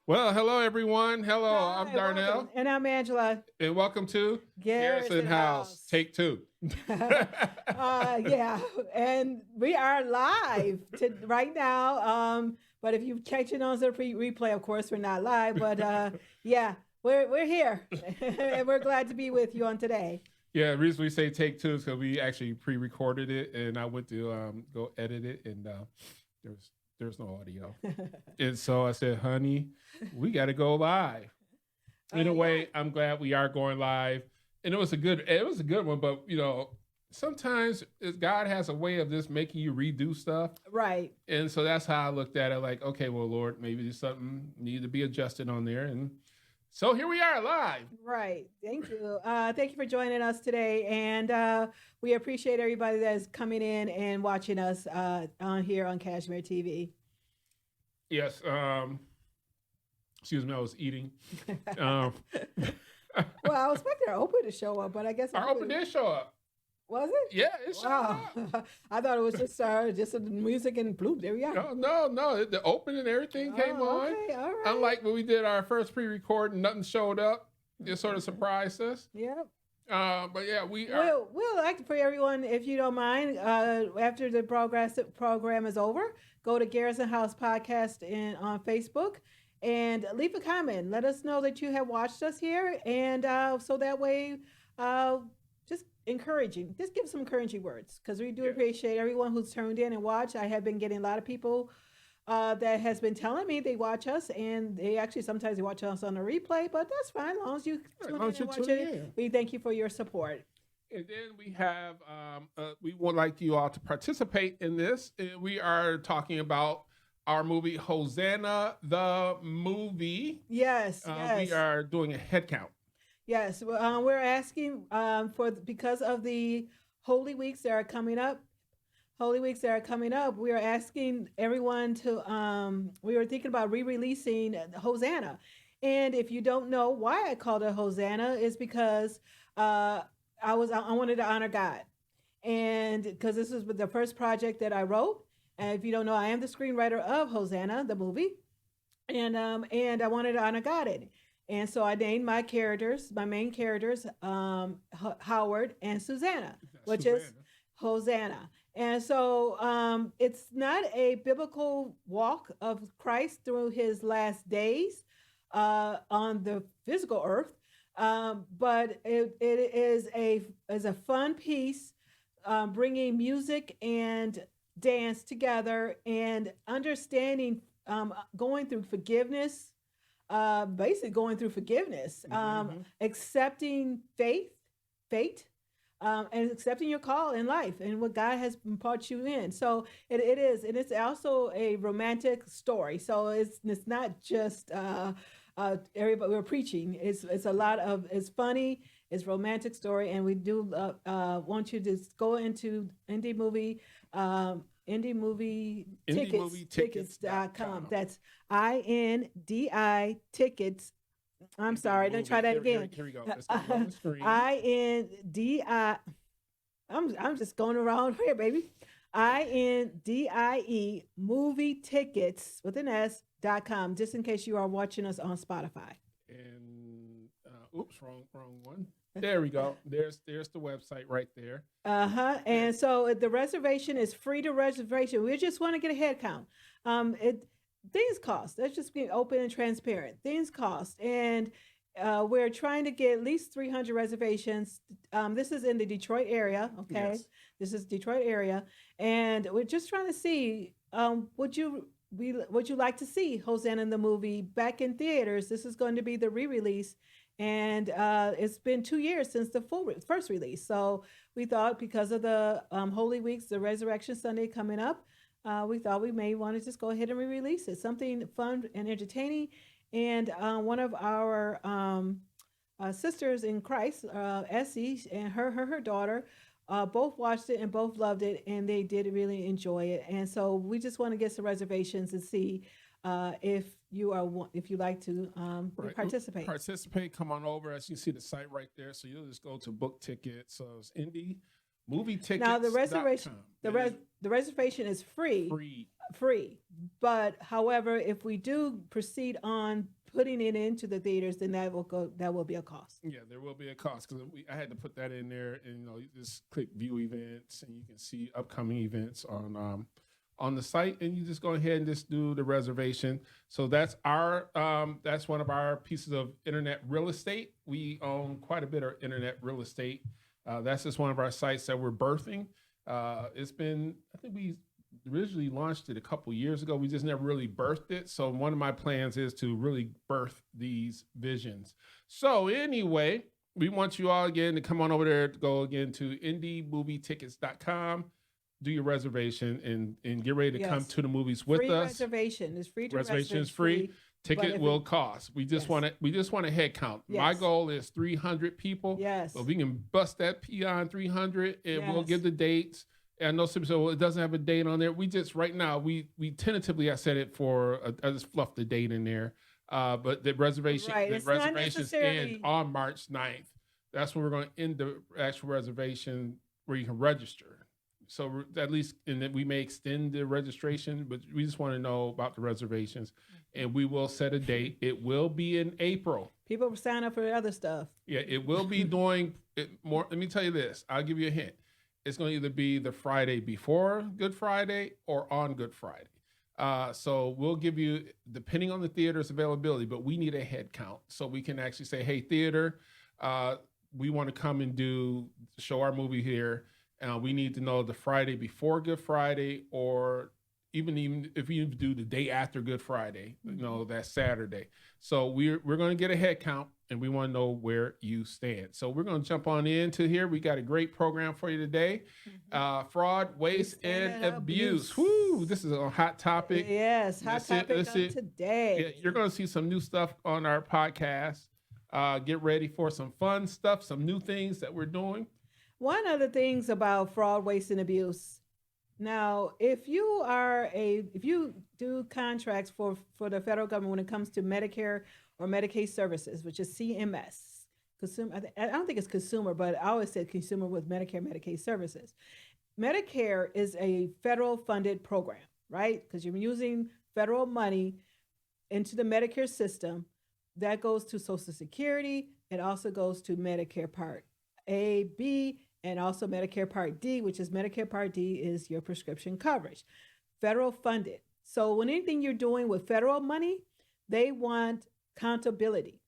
Well, hello everyone. Hello, I'm Hi, welcome. Darnell, And I'm Angela and welcome to Garrison Garrison House House. Take Two. Yeah, and we are live right now. But if you're catching on to the replay, of course, we're not live. But yeah, we're here, and we're glad to be with you on today. Yeah, the reason we say Take Two is because we actually pre-recorded it, and I went to go edit it, and there's there's no audio, and so I said, "Honey, we got to go live." In a Yeah, way, I'm glad we are going live, and it was a good one. But sometimes God has a way of just making you redo stuff. right. And so that's how I looked at it. Like, okay, well, Lord, maybe there's something needed to be adjusted on there. And so here we are live. Right. Thank you. Thank you for joining us today. And we appreciate everybody that's coming in and watching us on here on Kashmir TV. Yes. Excuse me, I was eating. Um, Well, I was expecting our open to show up, but I guess our open did show up. was it? Yeah, it showed Wow, up. I thought it was just the music and bloop. There we are. No. The open and everything came Oh, on. okay, all right. Unlike when we did our first pre-record and nothing showed up, it sort of surprised us. Yep. But yeah, we are. We'll like for everyone, if you don't mind, after the program is over, go to Garrison House Podcast on Facebook and leave a comment. Let us know that you have watched us here, and so that way, uh, just give some encouraging words because we do Yes. appreciate everyone who's tuned in and watched. I have been getting a lot of people that has been telling me they watch us, and they actually sometimes they watch us on a replay, but that's fine as long as you As tune long in as and you watch tune it. in. We thank you for your support. And then we have, we would like you all to participate in this. We are talking about our movie, Hosanna the Movie. Yes, We yes, are doing a head count. yes. Well, we're asking for because of the Holy Weeks that are coming up. Holy Weeks that are coming up. We are asking everyone to. We were thinking about re-releasing Hosanna, and if you don't know why I called it Hosanna, is because uh, I wanted to honor God, and because this is the first project that I wrote. And if you don't know, I am the screenwriter of Hosanna, the movie, and I wanted to honor God in it. And so I named my main characters, Howard and Susanna, which is Susanna. Hosanna. And so it's not a biblical walk of Christ through his last days on the physical earth, but it is a fun piece, bringing music and dance together and understanding, going through forgiveness, basically going through forgiveness, Mm-hmm. accepting fate, and accepting your call in life and what God has brought you in. So it is, and it's also a romantic story. So it's not just everybody we're preaching. It's a lot of it's funny, it's romantic story, and we do want you to go into indie movie. Indie movie tickets.com. IndieMovieTickets.com. That's INDI tickets. I'm Indie sorry, let me try movie. that Here again. we go. Let's get it on the screen. INDI. I'm just going around here, baby. INDIE movie tickets with an S.com, just in case you are watching us on Spotify. And oops, wrong one. There we go. There's the website right there. Uh-huh. And And so the reservation is free to reservation. We just want to get a head count. It things cost. Let's just be open and transparent. Things cost. And we're trying to get at least 300 reservations. This is in the Detroit area, okay? yes. This is Detroit area, and we're just trying to see, would you like to see Hosanna in the movie back in theaters? This is going to be the re-release, and it's been 2 years since the first release. So we thought because of the Holy Weeks, the Resurrection Sunday coming up, we thought we may want to just go ahead and re-release it, something fun and entertaining. And one of our sisters in Christ, Essie, and her daughter, both watched it and both loved it, and they did really enjoy it. And so we just want to get some reservations and see if if you like to Right. participate. Participate. Come on over. As you see the site right there. So you'll just go to book tickets. So it's indie movie Now the reservation, tickets.com. the reservation is free, Free. free. But however, if we do proceed on putting it into the theaters, then that will be a cost. Yeah, there will be a cost because I had to put that in there, and you just click view events, and you can see upcoming events on the site, and you just go ahead and just do the reservation. So that's one of our pieces of internet real estate. We own quite a bit of internet real estate. That's just one of our sites that we're birthing. It's been, I think we originally launched it a couple years ago. We just never really birthed it. So one of my plans is to really birth these visions. So anyway, we want you all again to come on over there to go again to indiemovietickets.com, do your reservation, and get ready to come to the movies with free us. Reservation is free. Reservation is free. Ticket will cost. We just want a head count. Yes. My goal is 300 people. Yes. But we can bust that beyond 300, and we'll give the dates. And I know some say, well, it doesn't have a date on there. We just right now we tentatively I said it for I just fluffed the date in there. But the reservations end on March 9th. That's when we're going to end the actual reservation where you can register. So at least, and then we may extend the registration, but we just want to know about the reservations, and we will set a date. It will be in April. People sign up for other stuff. Yeah, it will be doing it more. Let me tell you this. I'll give you a hint. It's going to either be the Friday before Good Friday or on Good Friday. So we'll give you, depending on the theater's availability, but we need a head count so we can actually say, hey, theater, we want to come and show our movie here. We need to know the Friday before Good Friday, or even if you do the day after Good Friday, that Saturday. So we're going to get a head count, and we want to know where you stand. So we're going to jump on into here. We got a great program for you today. Fraud, waste, and abuse. Woo, this is a hot topic. Yes, hot topic today. Yeah, you're going to see some new stuff on our podcast. Get ready for some fun stuff, some new things that we're doing. One of the things about fraud, waste, and abuse. Now, if you do contracts for the federal government when it comes to Medicare or Medicaid services, which is CMS, consumer, I don't think it's consumer, but I always said consumer with Medicare, Medicaid services. Medicare is a federal funded program, right? Because you're using federal money into the Medicare system. That goes to Social Security. It also goes to Medicare Part A, B, and also Medicare Part D, which is Medicare Part D is your prescription coverage, federal funded. So when anything you're doing with federal money, they want accountability.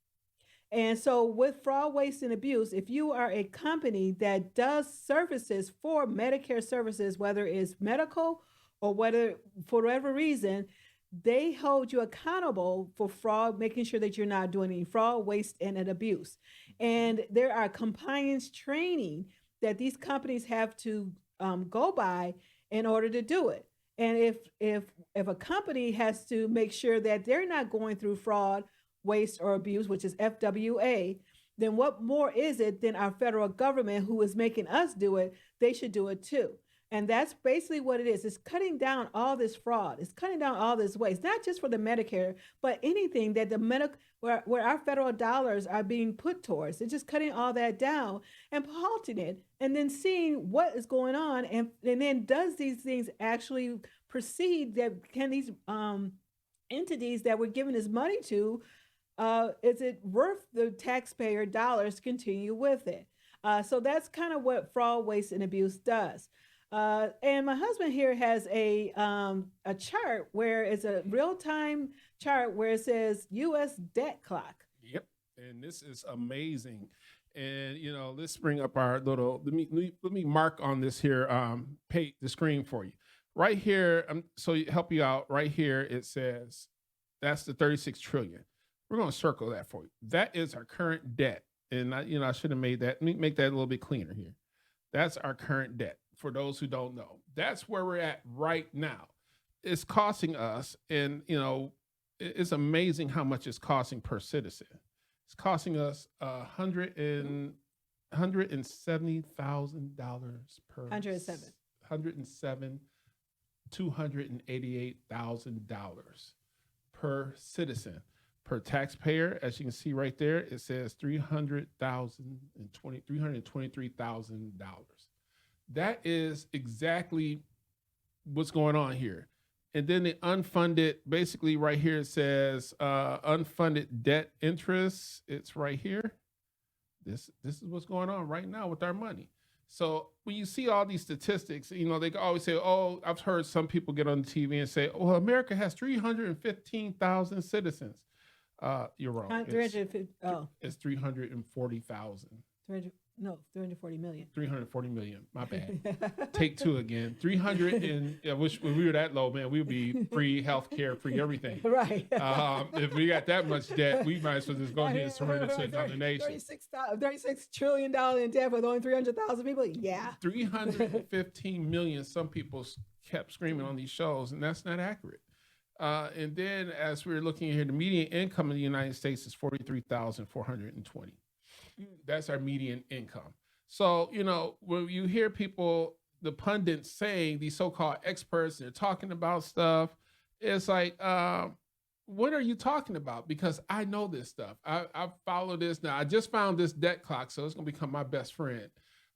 And so with fraud, waste, and abuse, if you are a company that does services for Medicare services, whether it's medical or whether for whatever reason, they hold you accountable for fraud, making sure that you're not doing any fraud, waste, and abuse. And there are compliance training that these companies have to go by in order to do it. And if a company has to make sure that they're not going through fraud, waste, or abuse, which is FWA, then what more is it than our federal government who is making us do it? They should do it too. And that's basically what it is. It's cutting down all this fraud. It's cutting down all this waste, not just for the Medicare, but anything that where our federal dollars are being put towards. It's just cutting all that down and halting it, and then seeing what is going on, and then does these things actually proceed? That can these entities that we're giving this money to, is it worth the taxpayer dollars to continue with it? So that's kind of what fraud, waste, and abuse does. And my husband here has a chart where it's a real-time chart where it says U.S. debt clock. Yep, and this is amazing. And let's bring up our little. Let me mark on this here. Pay the screen for you right here. So help you out right here. It says that's the 36 trillion. We're going to circle that for you. That is our current debt, and I should have made that. Let me make that a little bit cleaner here. That's our current debt. For those who don't know, that's where we're at right now. It's costing us, and it's amazing how much it's costing per citizen. It's costing us $170,000 per 107 $288,000 per citizen. Per taxpayer, as you can see right there, it says $323,000. That is exactly what's going on here. And then the unfunded, basically right here it says unfunded debt interest. It's right here. This is what's going on right now with our money. So when you see all these statistics, they always say, "Oh, I've heard some people get on the TV and say, oh, America has 315,000 citizens." You're wrong. 350. It's 340,000. 300, no, 340 million. 340 million. My bad. Take two again. 300 and I wish when we were that low, man, we would be free healthcare, free everything. Right. If we got that much debt, we might as well just go ahead and surrender to another nation. $36 trillion in debt with only 300,000 people. Yeah. 315 million. Some people kept screaming on these shows, and that's not accurate. And then as we're looking here, the median income in the United States is 43,420. That's our median income. So, when you hear people, the pundits saying, these so-called experts, they're talking about stuff, it's like, what are you talking about? Because I know this stuff. I follow this now. I just found this debt clock, so it's going to become my best friend.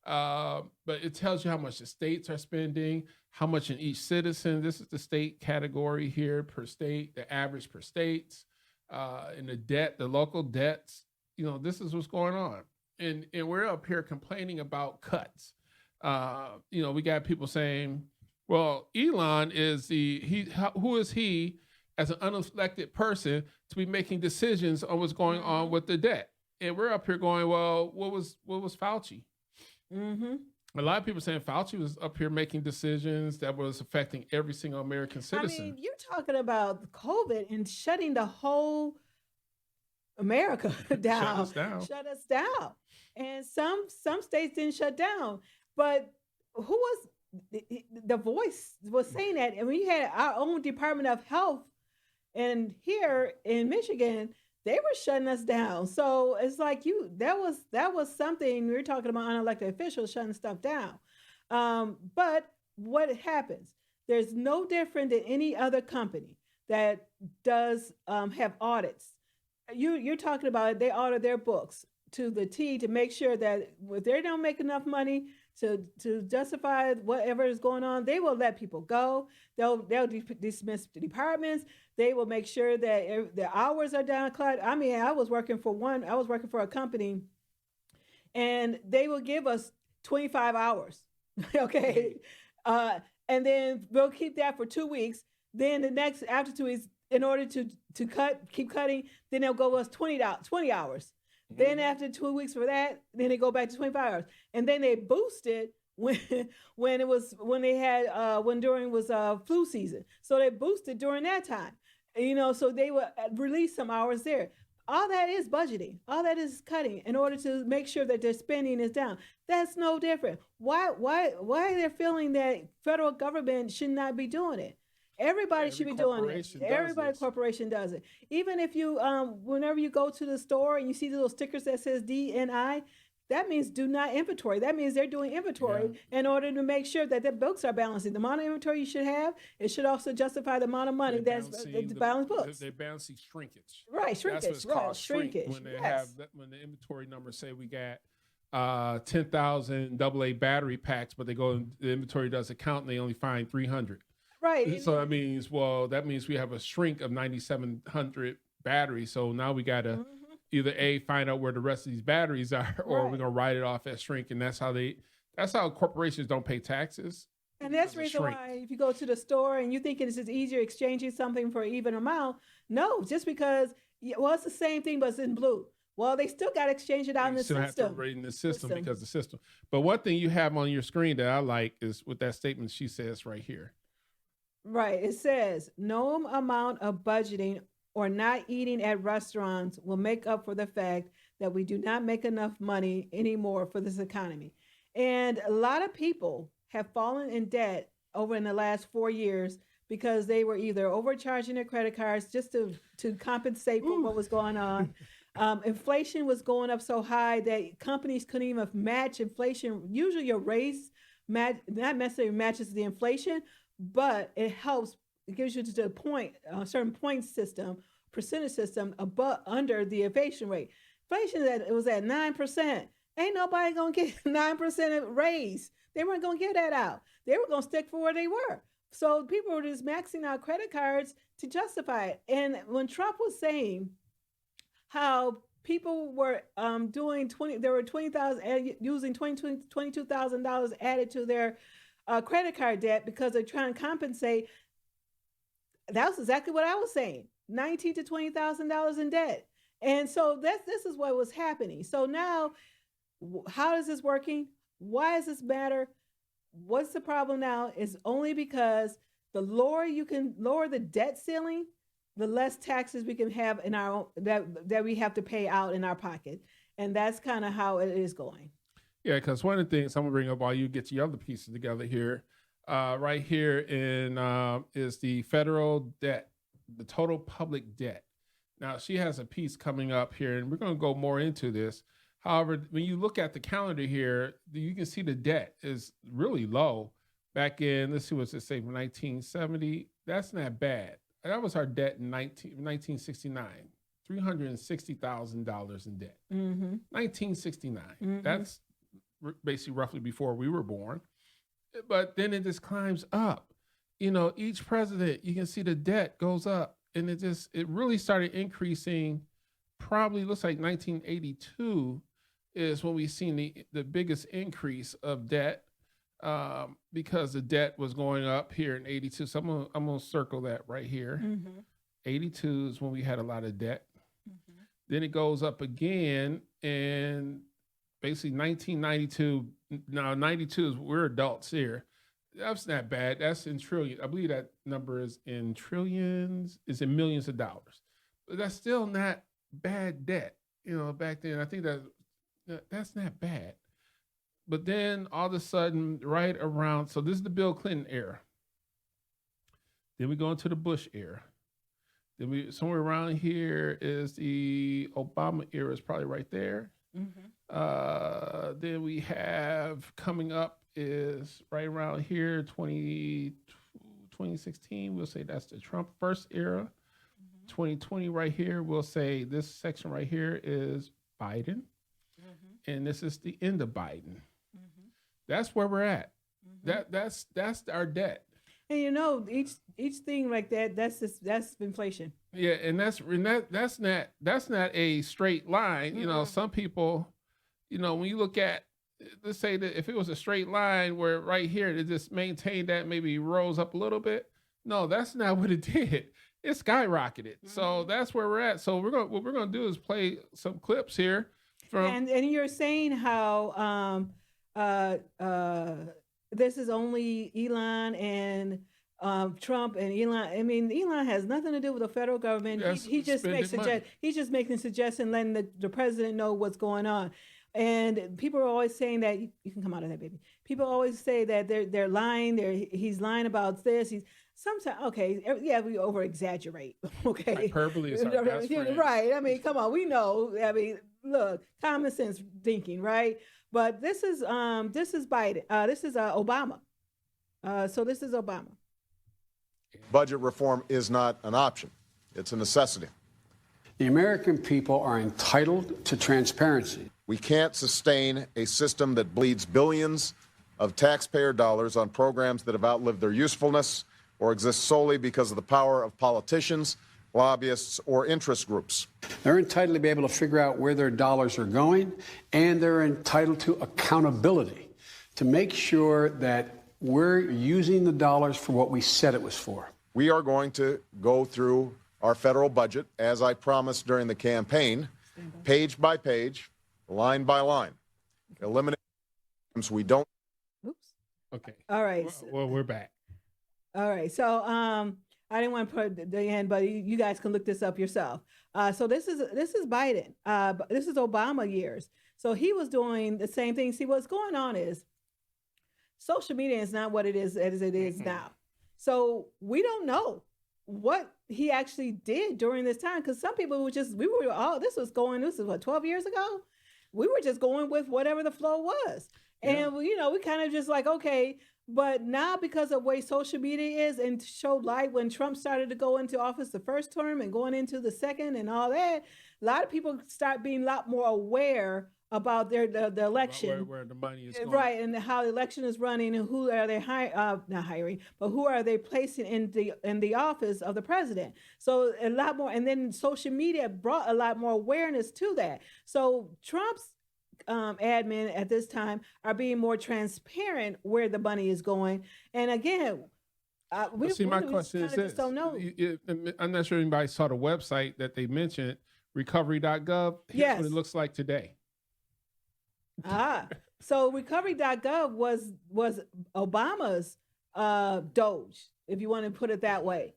But it tells you how much the states are spending, how much in each citizen. This is the state category here per state, the average per states, and the debt, the local debts. This is what's going on. And we're up here complaining about cuts. We got people saying, well, Elon is who is he as an unelected person to be making decisions on what's going on with the debt? And we're up here going, well, what was Fauci? Mm-hmm. A lot of people saying Fauci was up here making decisions that was affecting every single American citizen. I mean, you're talking about COVID and shutting the whole America down. Shut us down. And some states didn't shut down. But who was the voice was saying that? And we had our own Department of Health, and here in Michigan, they were shutting us down. So it's like that was something we were talking about, unelected officials shutting stuff down. But what happens? There's no different than any other company that does have audits. You're talking about they audit their books to the T to make sure that if they don't make enough money to justify whatever is going on, they will let people go. They'll dismiss the departments. They will make sure that the hours are down. I mean, I was working for a company, and they will give us 25 hours. Okay. And then we'll keep that for 2 weeks. Then after 2 weeks, in order to keep cutting, then they'll go us 20 hours. Then after 2 weeks for that, then they go back to 25 hours. And then they boosted when during flu season. So they boosted during that time. So they would release some hours there. All that is budgeting. All that is cutting in order to make sure that their spending is down. That's no different. Why they're feeling that federal government should not be doing it? Everybody should be doing it. Every corporation does it. Even if you, whenever you go to the store and you see the little stickers that says DNI, that means do not inventory. That means they're doing inventory in order to make sure that their books are balancing. The amount of inventory you should have, it should also justify the amount of money that's the balanced books. They're balancing shrinkage. Right, shrinkage. That's what's called shrinkage. When they when the inventory numbers say we got 10,000 AA battery packs, but the inventory doesn't count and they only find 300. Right. So that means we have a shrink of 9,700 batteries. So now we got to either find out where the rest of these batteries are, or we're gonna write it off as shrink. And that's how corporations don't pay taxes. And that's the reason why if you go to the store and you think it's just easier exchanging something for an even amount, no, just because it's the same thing but it's in blue. Well, they still got to exchange it out in the system. Have to rate in the system because the system. But one thing you have on your screen that I like is with that statement she says right here. Right. It says no amount of budgeting or not eating at restaurants will make up for the fact that we do not make enough money anymore for this economy. And a lot of people have fallen in debt over in the last 4 years because they were either overcharging their credit cards just to compensate for what was going on. Inflation was going up so high that companies couldn't even match inflation. Usually your raise not necessarily matches the inflation, but it helps. It gives you to a point, a certain point system, percentage system under the inflation rate. Inflation was at 9%. Ain't nobody gonna get 9% raise. They weren't gonna give that out. They were gonna stick for where they were. So people were just maxing out credit cards to justify it. And when Trump was saying how people were doing 20, there were 20,000 using $22,000 added to their credit card debt because they're trying to compensate. That was exactly what I was saying. 19 to $20,000 in debt. And so this is what was happening. So now, how is this working? Why does this matter? What's the problem now? Is only because the lower you can lower the debt ceiling, the less taxes we can have in our that we have to pay out in our pocket, and that's kind of how it is going. Yeah, because one of the things I'm gonna bring up while you get your other pieces together here, right here in is the federal debt, the total public debt. Now she has a piece coming up here, and we're gonna go more into this. However, when you look at the calendar here, you can see the debt is really low. Back in, let's see what's it say, 1970. That's not bad. That was our debt in 1969. $360,000 in debt. 1969. That's basically roughly before we were born. But then it just climbs up. You know, each president, you can see the debt goes up, and it really started increasing. Probably looks like 1982 is when we seen the biggest increase of debt, because the debt was going up here in 82. So I'm gonna circle that right here. 82 is when we had a lot of debt. Then it goes up again, and basically 1992. Now 92 is we're adults here. That's not bad. That's in trillion. I believe that number is in trillions. Is in millions of dollars. But that's still not bad debt. You know, back then I think that's not bad. But then all of a sudden, right around, so this is the Bill Clinton era. Then we go into the Bush era. Then we somewhere around here is the Obama era, is probably right there. Then we have coming up is right around here, 2016. We'll say that's the Trump first era. 2020 right here, we'll say this section right here is Biden. And this is the end of Biden. That's where we're at. That's our debt. And you know, each thing like that, that's inflation. Yeah, and that's not a straight line. You know, some people, you know, when you look at, let's say that if it was a straight line where right here it just maintained that, maybe rose up a little bit. No, that's not what it did. It skyrocketed. So that's where we're at. So what we're gonna do is play some clips here from. And you're saying how this is only Elon and Trump and Elon. I mean, Elon has nothing to do with the federal government. Yes, He just he's just making suggestions, letting the president know what's going on. And people are always saying that you can come out of that, baby. People always say that they're lying. He's lying about this. He's sometimes okay. Yeah, we over exaggerate. Okay, hyperbole is our best friend. Right. I mean, come on, we know. I mean, look, common sense thinking, right? But this is Biden. This is Obama. So this is Obama. Budget reform is not an option. It's a necessity. The American people are entitled to transparency. We can't sustain a system that bleeds billions of taxpayer dollars on programs that have outlived their usefulness or exist solely because of the power of politicians, lobbyists, or interest groups. They're entitled to be able to figure out where their dollars are going, and they're entitled to accountability to make sure that we're using the dollars for what we said it was for. We are going to go through our federal budget, as I promised during the campaign, page by page, line by line. Eliminate we don't. Oops. Okay. All right. Well, we're back. All right. So I didn't want to put the end, but you guys can look this up yourself. So this is Biden. This is Obama years. So he was doing the same thing. See, what's going on is social media is not what it is as it is now. So we don't know what he actually did during this time, because some people this was what, 12 years ago? We were just going with whatever the flow was. Yeah. And, you know, we kind of just like, okay, but now because of the way social media is, and showed light when Trump started to go into office the first term and going into the second and all that, a lot of people start being a lot more aware about the election. Where the money is going. Right, and how the election is running, and who are they not hiring, but who are they placing in the office of the president? So a lot more, and then social media brought a lot more awareness to that. So Trump's admin at this time are being more transparent where the money is going. And again, my question is this: don't know. I'm not sure anybody saw the website that they mentioned, recovery.gov. Here's what it looks like today. So recovery.gov was Obama's Doge, if you want to put it that way.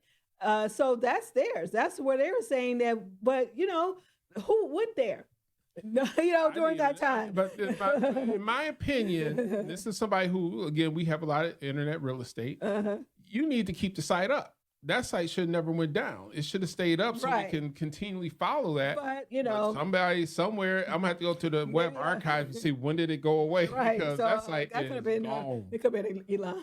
So that's theirs. That's where they were saying that. But who went there? During that time. But in my opinion, this is somebody who, again, we have a lot of internet real estate. You need to keep the site up. That site should never went down. It should have stayed up so we can continually follow that. But somebody somewhere, I'm gonna have to go to the web archive and see when did it go away. Right. Because So that site that could have been it could have been Elon.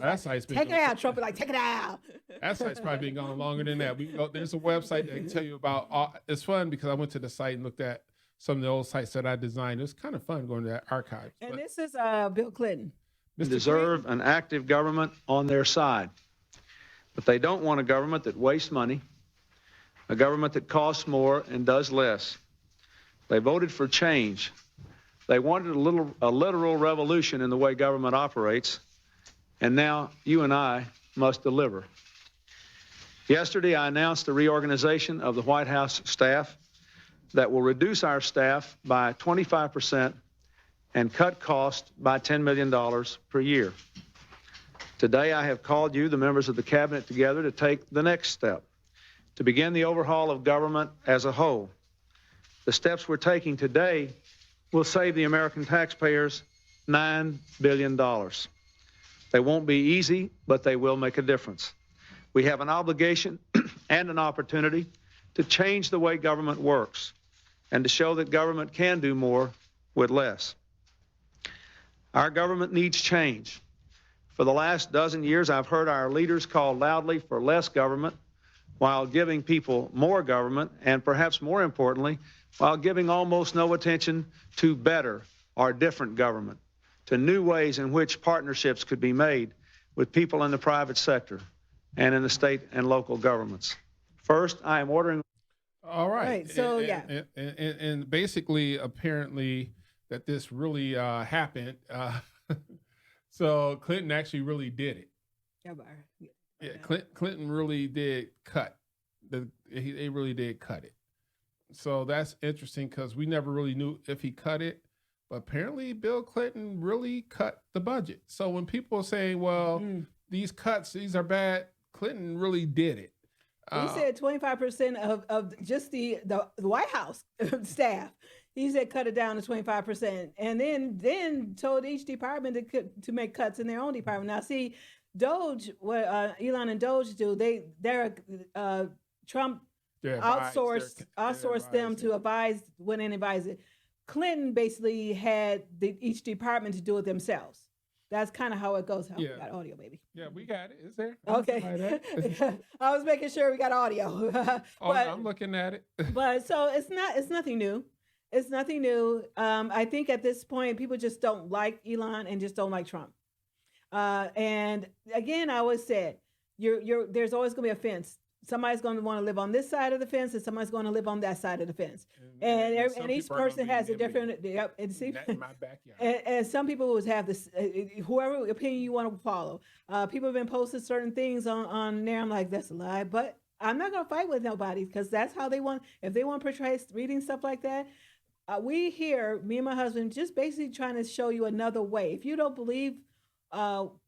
That site's been take it out, Trump. Like, take it out. That site's probably been gone longer than that. There's a website that can tell you about. It's fun because I went to the site and looked at some of the old sites that I designed. It was kind of fun going to that archive. And this is Bill Clinton. Mr. Deserve an active government on their side. But they don't want a government that wastes money, a government that costs more and does less. They voted for change. They wanted a literal revolution in the way government operates, and now you and I must deliver. Yesterday, I announced the reorganization of the White House staff that will reduce our staff by 25% and cut costs by $10 million per year. Today, I have called you, the members of the cabinet, together to take the next step, to begin the overhaul of government as a whole. The steps we're taking today will save the American taxpayers $9 billion. They won't be easy, but they will make a difference. We have an obligation and an opportunity to change the way government works and to show that government can do more with less. Our government needs change. For the last dozen years, I've heard our leaders call loudly for less government while giving people more government, and perhaps more importantly, while giving almost no attention to better or different government, to new ways in which partnerships could be made with people in the private sector and in the state and local governments. First, I am ordering... All right. Right. So, and basically, apparently, that this really happened. So Clinton actually really did it. Yeah, Clinton really did cut. They really did cut it. So that's interesting because we never really knew if he cut it. But apparently Bill Clinton really cut the budget. So when people are saying, well, these cuts, these are bad, Clinton really did it. He said 25% of just the White House staff. He said cut it down to 25%, and then told each department to make cuts in their own department. Now, see, Doge, what Elon and Doge do, they're Trump outsourced them to advise when they advise it. Clinton basically had each department to do it themselves. That's kind of how it goes. Oh, we got audio, baby. Yeah, we got it. Is there? Okay. I was making sure we got audio. I'm looking at it. But so it's nothing new. It's nothing new. I think at this point, people just don't like Elon and just don't like Trump. And again, I always said, there's always going to be a fence. Somebody's going to want to live on this side of the fence, and somebody's going to live on that side of the fence. And each person has a different. In my backyard. And some people will have this, whoever opinion you want to follow. People have been posting certain things on there. I'm like, that's a lie, but I'm not going to fight with nobody because that's how they want. If they want to portray reading stuff like that, we here, me and my husband, just basically trying to show you another way. If you don't believe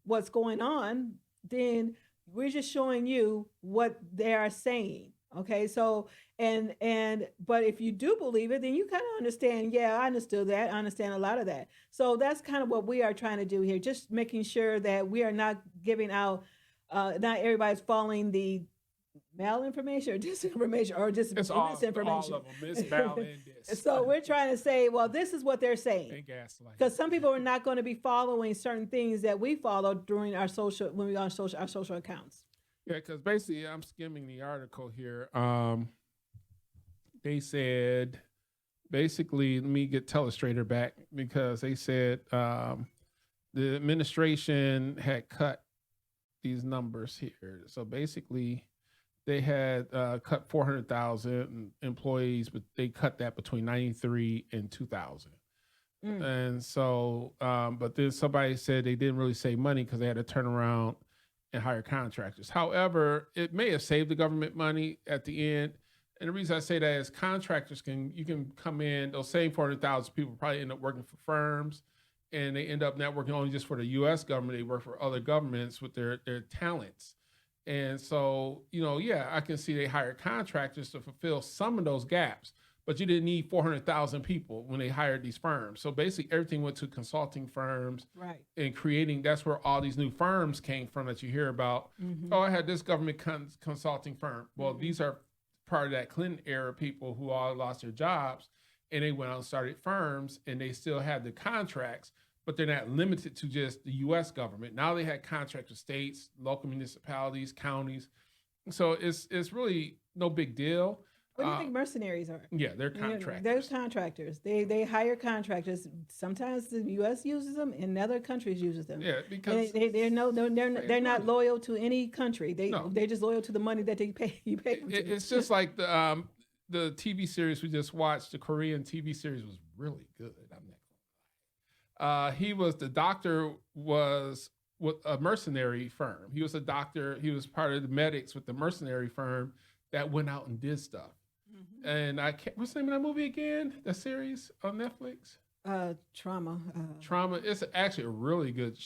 what's going on, then we're just showing you what they are saying. Okay, so but if you do believe it, then you kind of understand. Yeah, I understood that. I understand a lot of that. So that's kind of what we are trying to do here, just making sure that we are not giving out. Not everybody's following the malinformation or disinformation or just misinformation. All of them, Miss Mal and this. So we're trying to say, well, this is what they're saying. They gaslight. Because some people are not going to be following certain things that we follow during our social accounts. Yeah, because basically, I'm skimming the article here. They said basically, let me get Telestrator back because they said the administration had cut these numbers here. So basically, they had cut 400,000 employees, but they cut that between 93 and 2000. And so, but then somebody said they didn't really save money because they had to turn around and hire contractors. However, it may have saved the government money at the end. And the reason I say that is contractors you can come in, those same 400,000 people probably end up working for firms, and they end up not working only just for the U.S. government, they work for other governments with their talents. And so, yeah, I can see they hired contractors to fulfill some of those gaps, but you didn't need 400,000 people when they hired these firms. So basically everything went to consulting firms, Right. and creating, that's where all these new firms came from that you hear about. Oh, I had this government consulting firm. Well, these are part of that Clinton era people who all lost their jobs, and they went out and started firms, and they still have the contracts, but they're not limited to just the U.S. government. Now they had contracts with states, local municipalities, counties. So it's really no big deal. What do you think mercenaries are? Yeah, they're contractors. They're contractors. They hire contractors. Sometimes the U.S. uses them, and other countries uses them. Yeah, because they're not loyal to any country. They're just loyal to the money that they pay. You pay them to. It's just like the TV series we just watched. The Korean TV series was really good. I'm not gonna lie. The doctor was with a mercenary firm. He was a doctor. He was part of the medics with the mercenary firm that went out and did stuff. And what's the name of that movie again? The series on Netflix? Trauma. Trauma. It's actually a really good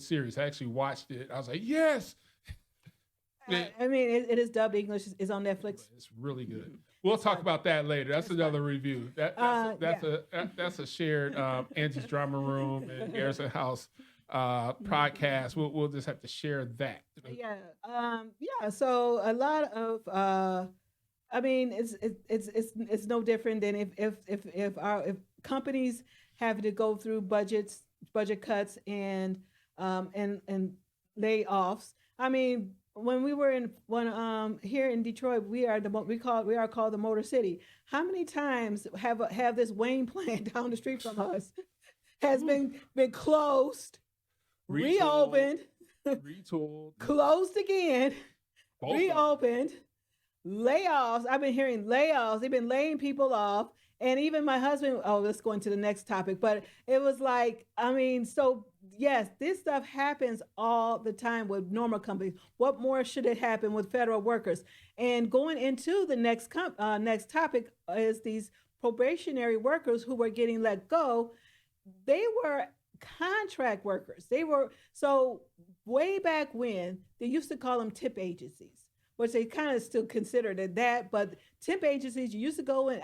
series. I actually watched it. I was like, yes. I mean, it is dubbed English. It's on Netflix. It's really good. We'll talk about that later. That's another review. That's a shared Angie's Drama Room and Garrison House podcast. We'll just have to share that. Yeah. So a lot of I mean, it's no different than if companies have to go through budget cuts and layoffs. I mean, when we were here in Detroit, we are called the Motor City. How many times have this Wayne plant down the street from us has been closed, reopened, retooled, closed again, reopened. Layoffs. I've been hearing layoffs. They've been laying people off. And even my husband, let's go into the next topic. But it was like, I mean, so yes, this stuff happens all the time with normal companies. What more should it happen with federal workers? And going into the next topic is these probationary workers who were getting let go. They were contract workers. So way back when, they used to call them tip agencies, which they kind of still considered it that, but temp agencies, you used to go and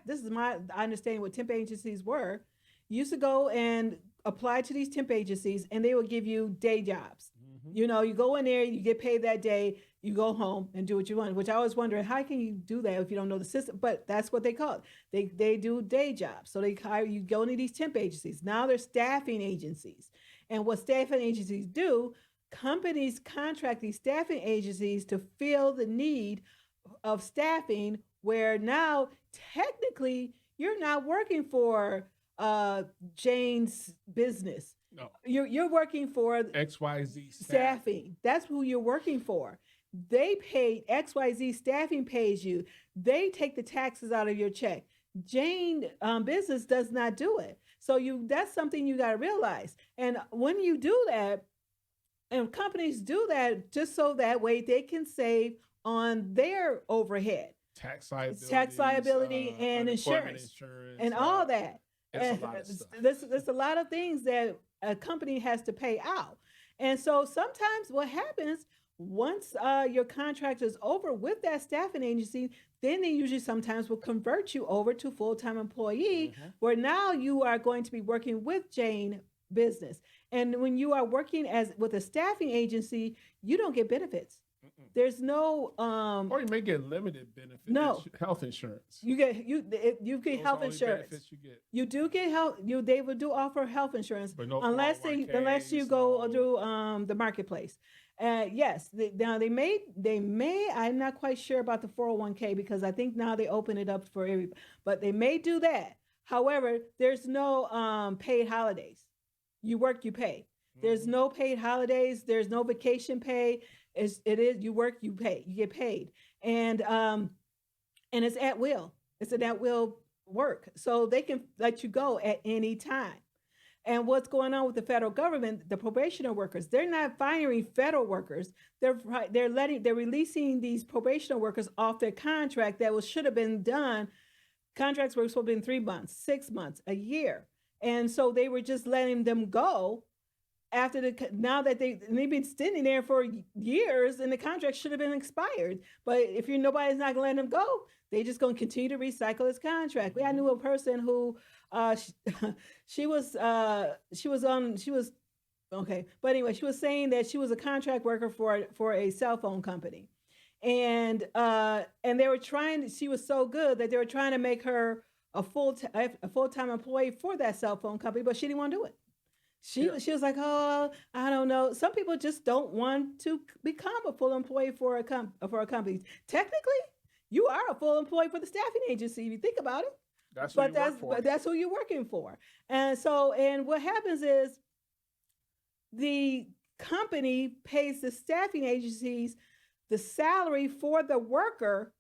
this is my understanding what temp agencies were. You used to go and apply to these temp agencies, and they would give you day jobs. You go in there, you get paid that day, you go home and do what you want, which I was wondering, how can you do that if you don't know the system? But that's what they call it. They do day jobs. So they hire you, go into these temp agencies. Now they're staffing agencies. And what staffing agencies do, companies contract these staffing agencies to fill the need of staffing, where now technically you're not working for Jane's business. No. You're working for XYZ staffing. That's who you're working for. They paid XYZ staffing pays you. They take the taxes out of your check. Jane business does not do it. So that's something you got to realize. And when you do that, and companies do that just so that way they can save on their overhead. Tax liability and insurance and all that. There's a lot of things that a company has to pay out. And so sometimes what happens, once your contract is over with that staffing agency, then they usually sometimes will convert you over to full-time employee, where now you are going to be working with Jane business. And when you are working with a staffing agency, you don't get benefits. There's no or you may get limited benefits. No health insurance. You get health insurance. You do get health. They will do offer health insurance, but no unless you go through the marketplace. Yes, now they may. I'm not quite sure about the 401k because I think now they open it up for everybody, but they may do that. However, there's no paid holidays. You work, you pay. There's no paid holidays. There's no vacation pay. It is you work, you pay. You get paid, and it's at will. It's an at will work, so they can let you go at any time. And what's going on with the federal government, the probationary workers, they're not firing federal workers. They're releasing these probationary workers off their contract that should have been done. Contracts were supposed to be in 3 months, 6 months, a year. And so they were just letting them go after now that they've been standing there for years and the contract should have been expired. But if nobody's not gonna let them go, they just gonna continue to recycle this contract. I knew a person who she was okay, but anyway, she was saying that she was a contract worker for a cell phone company, and they were trying. She was so good that they were trying to make her a full-time employee for that cell phone company, but she didn't want to do it. She was like, oh, I don't know. Some people just don't want to become a full employee for a company. Technically, you are a full employee for the staffing agency if you think about it. But that's who you're working for. And so, and what happens is the company pays the staffing agencies the salary for the worker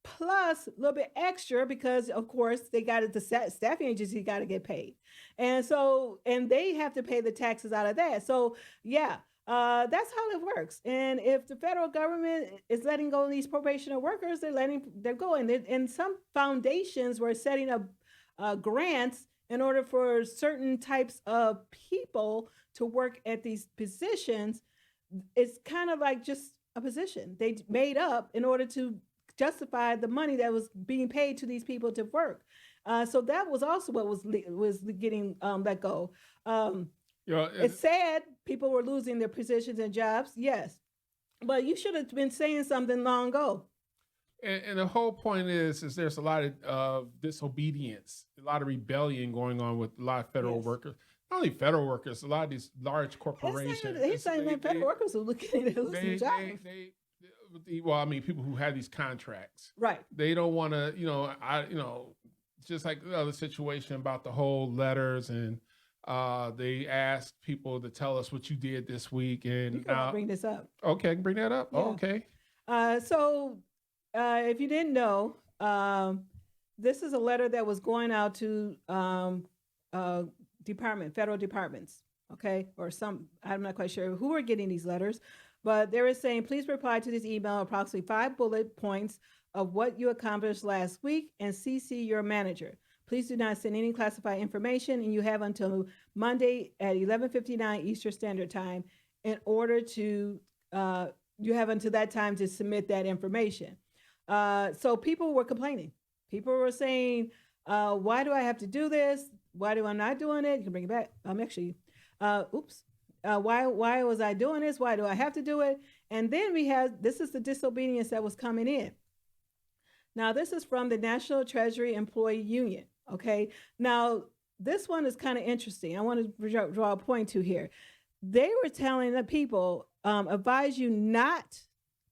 plus a little bit extra because, of course, the staffing agency got to get paid. And so, and they have to pay the taxes out of that. So, yeah. That's how it works. And if the federal government is letting go of these probationary workers, they're going. And some foundations were setting up grants in order for certain types of people to work at these positions. It's kind of like just a position they made up in order to justify the money that was being paid to these people to work. So that was also what was getting let go. It's sad people were losing their positions and jobs, yes, but you should have been saying something long ago. And the whole point is there's a lot of disobedience, a lot of rebellion going on with a lot of federal workers. Not only federal workers, a lot of these large corporations. He's saying that federal workers are losing jobs. Well, I mean, people who have these contracts, right? They don't want to, just like the other situation about the whole letters and. They asked people to tell us what you did this week, and you can bring this up. Okay, I can bring that up. Yeah. Oh, okay. So, if you didn't know, this is a letter that was going out to federal departments. Okay, or some. I'm not quite sure who are getting these letters, but they were saying, please reply to this email approximately 5 bullet points of what you accomplished last week and CC your manager. Please do not send any classified information, and you have until Monday at 11:59 Eastern Standard Time in order to, you have until that time to submit that information. So people were complaining. People were saying, why do I have to do this? Why do I not doing it? You can bring it back. Why was I doing this? Why do I have to do it? And then this is the disobedience that was coming in. Now, this is from the National Treasury Employee Union. Okay. Now, this one is kind of interesting. I want to draw a point to here. They were telling the people, advise you not.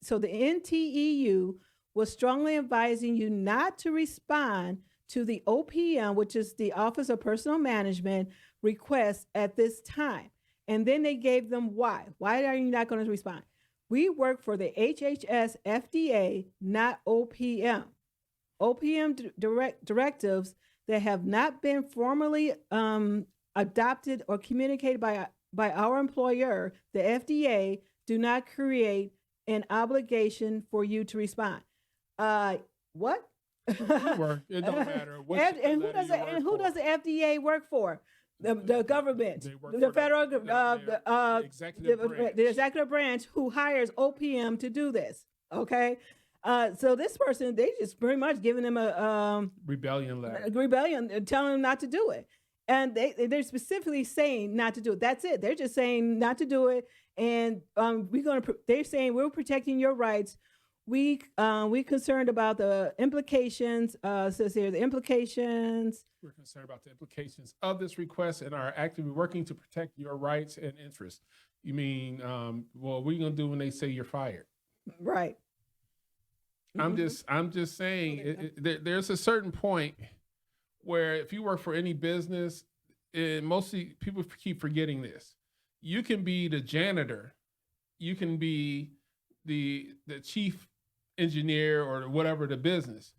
So the NTEU was strongly advising you not to respond to the OPM, which is the Office of Personnel Management, request at this time. And then they gave them why. Why are you not going to respond? We work for the HHS FDA, not OPM. OPM directives that have not been formally adopted or communicated by our employer, the FDA, do not create an obligation for you to respond. What? It don't matter. And who does the FDA work for? The government, the federal, the executive branch who hires OPM to do this. Okay. So this person, they just pretty much giving them a rebellion letter. Telling them not to do it. And they're specifically saying not to do it. That's it. They're just saying not to do it. And they're saying we're protecting your rights. We concerned about the implications. Says here the implications. We're concerned about the implications of this request and are actively working to protect your rights and interests. You mean, well, what are you gonna do when they say you're fired? Right. I'm just saying, there's a certain point where if you work for any business, and mostly people keep forgetting this. You can be the janitor, you can be the chief engineer or whatever the business.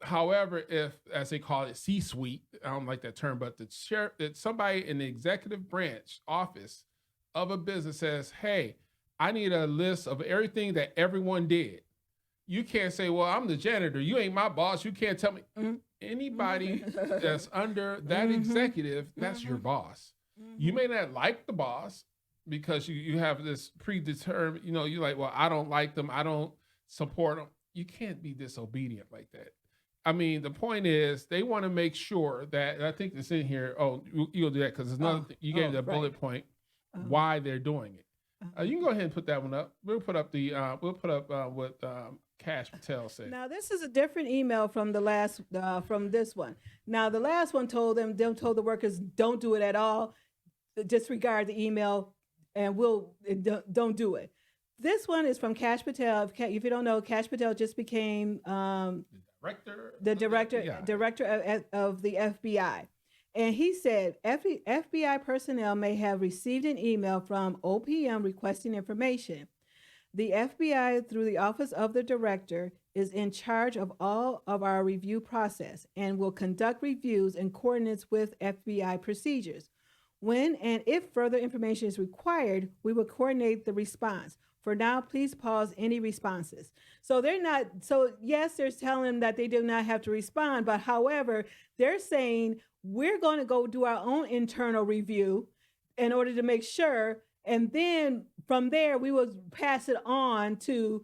However, if, as they call it, C-suite, I don't like that term, but that somebody in the executive branch office of a business says, "Hey, I need a list of everything that everyone did." You can't say, "Well, I'm the janitor. You ain't my boss. You can't tell me." Anybody that's under that executive, that's your boss. You may not like the boss because you have this predetermined, you're like, "Well, I don't like them. I don't support them." You can't be disobedient like that. I mean, the point is they want to make sure that, and I think it's in here. Oh, you'll do that because there's another thing. You gave the bullet point why they're doing it. You can go ahead and put that one up. We'll put up what Cash Patel said. Now this is a different email from the last from this one. Now the last one told the workers don't do it at all, disregard the email, and don't do it. This one is from Cash Patel. If you don't know, Cash Patel just became the director of the FBI. And he said, FBI personnel may have received an email from OPM requesting information. The FBI, through the Office of the Director, is in charge of all of our review process and will conduct reviews in coordinates with FBI procedures. When and if further information is required, we will coordinate the response. For now, please pause any responses. So yes, they're telling them that they do not have to respond, but however, they're saying we're going to go do our own internal review in order to make sure, and then from there, we will pass it on to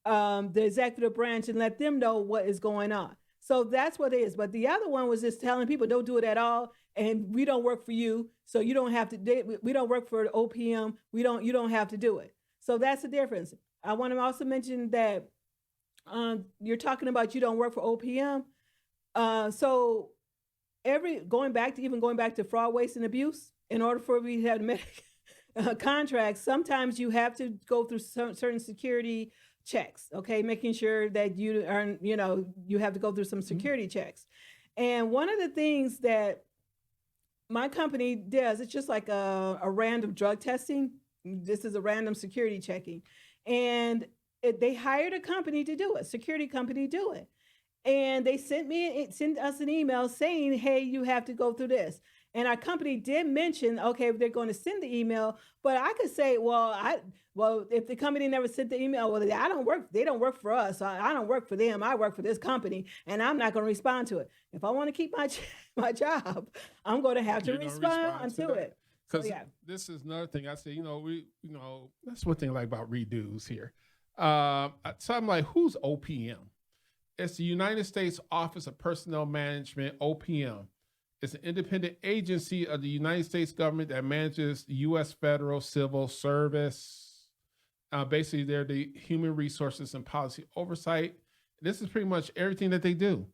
the executive branch and let them know what is going on. So that's what it is. But the other one was just telling people don't do it at all, and we don't work for you, so you don't have to. We don't work for OPM. You don't have to do it. So that's the difference. I want to also mention that you're talking about you don't work for OPM. So going back to fraud, waste, and abuse, in order for we to have contracts, sometimes you have to go through certain security checks. Okay, making sure that you have to go through some security checks. And one of the things that my company does, it's just like a random drug testing. This is a random security checking. And they hired a company to do it, security company to do it. And they sent us an email saying, "Hey, you have to go through this." And our company did mention, okay, they're going to send the email, but I could say, well, if the company never sent the email, well, they don't work for us. I don't work for them. I work for this company, and I'm not going to respond to it. If I want to keep my job, I'm going to have to respond to it. Because this is another thing I say, that's one thing I like about redos here. So I'm like, who's OPM? It's the United States Office of Personnel Management, OPM. It's an independent agency of the United States government that manages the U.S. federal civil service. Basically, they're the human resources and policy oversight. This is pretty much everything that they do.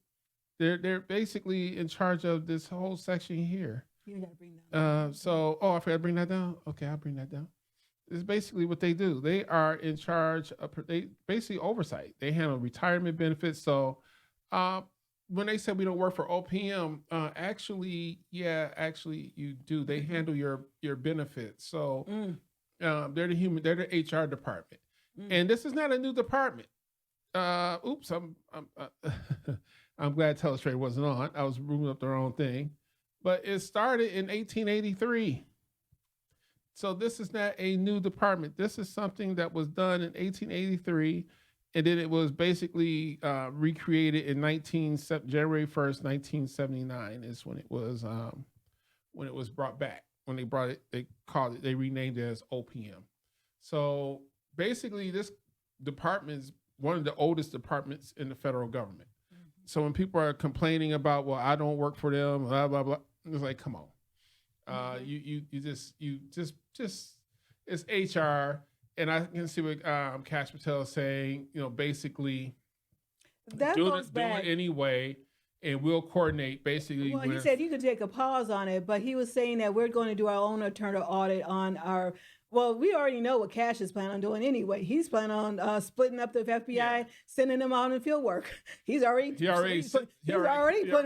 They're basically in charge of this whole section here. You gotta bring that down. I forgot to bring that down. Okay, I'll bring that down. It's basically what they do. They are in charge of basically oversight. They handle retirement benefits. So when they said we don't work for OPM, actually you do. They handle your benefits. So they're the HR department. And this is not a new department. Oops, I'm glad Telestrator wasn't on. I was moving up the wrong thing. But it started in 1883. So this is not a new department. This is something that was done in 1883, and then it was basically recreated in January 1st, 1979 is when it was brought back. When they brought it, they renamed it as OPM. So basically this department is one of the oldest departments in the federal government. Mm-hmm. So when people are complaining about, well, I don't work for them, blah, blah, blah, it's like, come on. You just it's HR, and I can see what Cash Patel is saying. Basically, that do it anyway, and we'll coordinate. Basically, he said you could take a pause on it, but he was saying that we're going to do our own internal audit on Well, we already know what Cash is planning on doing anyway. He's planning on splitting up the FBI, sending them out in field work. He's already putting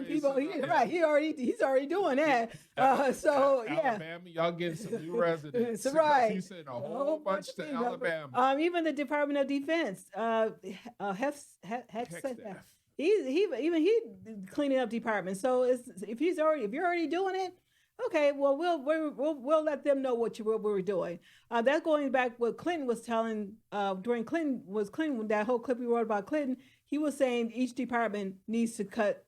people. He's already doing that. Alabama, y'all getting some new residents. That's right. He sent a whole bunch to Alabama. Even the Department of Defense, he cleaning up departments. So if you're already doing it. Okay, well, we'll let them know what we're doing. That's going back what Clinton was telling during Clinton, that whole clip we wrote about Clinton. He was saying each department needs to cut